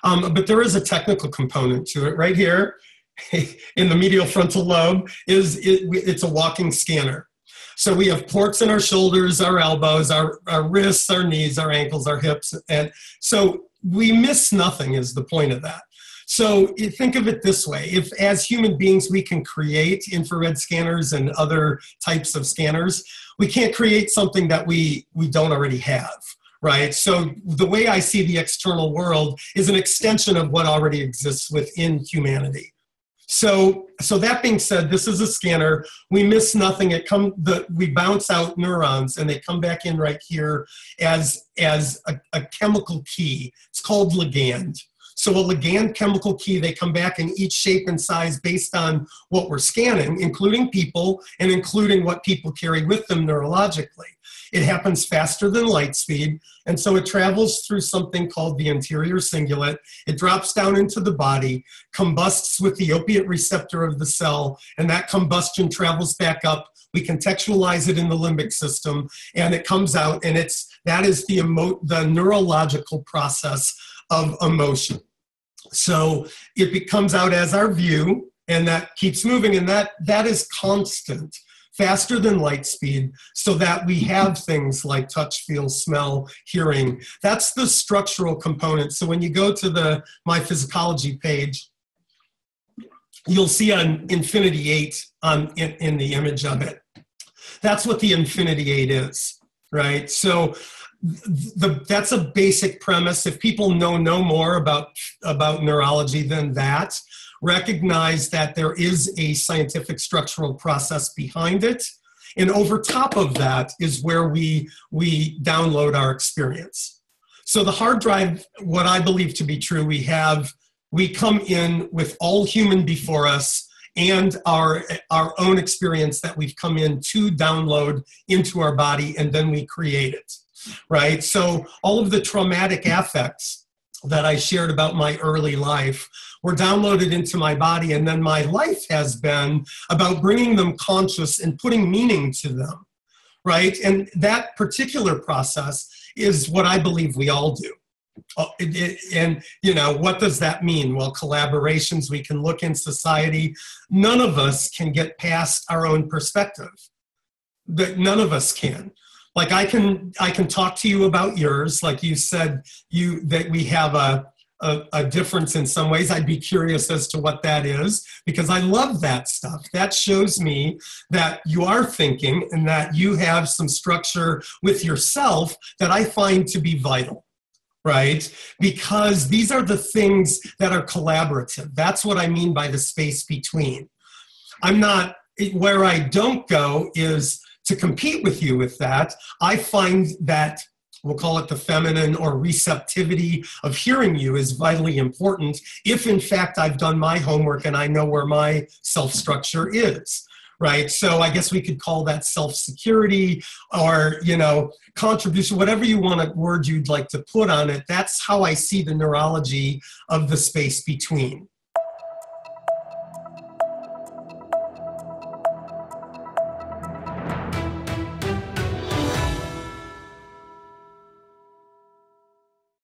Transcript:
But there is a technical component to it. Right here in the medial frontal lobe it's a walking scanner. So we have ports in our shoulders, our elbows, our wrists, our knees, our ankles, our hips. And so we miss nothing is the point of that. So you think of it this way. If as human beings we can create infrared scanners and other types of scanners, we can't create something that we don't already have, right? So the way I see the external world is an extension of what already exists within humanity. So that being said, this is a scanner. We miss nothing. We bounce out neurons and they come back in right here as a chemical key. It's called ligand. So a ligand chemical key, they come back in each shape and size based on what we're scanning, including people and including what people carry with them neurologically. It happens faster than light speed, and so it travels through something called the anterior cingulate. It drops down into the body, combusts with the opiate receptor of the cell, and that combustion travels back up. We contextualize it in the limbic system, and it comes out, and that is the neurological process of emotion. So it comes out as our view, and that keeps moving, and that is constant, faster than light speed, so that we have things like touch, feel, smell, hearing. That's the structural component. So when you go to my Physicology page, you'll see an Infinity 8 in the image of it. That's what the Infinity 8 is, right? So that's a basic premise. If people know no more about neurology than that, recognize that there is a scientific structural process behind it. And over top of that is where we download our experience. So the hard drive, what I believe to be true, we come in with all human before us and our own experience that we've come in to download into our body, and then we create it, right? So all of the traumatic affects that I shared about my early life were downloaded into my body, and then my life has been about bringing them conscious and putting meaning to them, right? And that particular process is what I believe we all do. And, what does that mean? Well, collaborations, we can look in society. None of us can get past our own perspective. But none of us can. Like I can talk to you about yours, like you said, that we have a difference in some ways. I'd be curious as to what that is, because I love that stuff. That shows me that you are thinking and that you have some structure with yourself that I find to be vital, right? Because these are the things that are collaborative. That's what I mean by the space between. Where I don't go is to compete with you with that. I find that, we'll call it the feminine or receptivity of hearing you, is vitally important if in fact I've done my homework and I know where my self-structure is, right? So I guess we could call that self-security or, contribution, whatever word you'd like to put on it. That's how I see the neurology of the space between.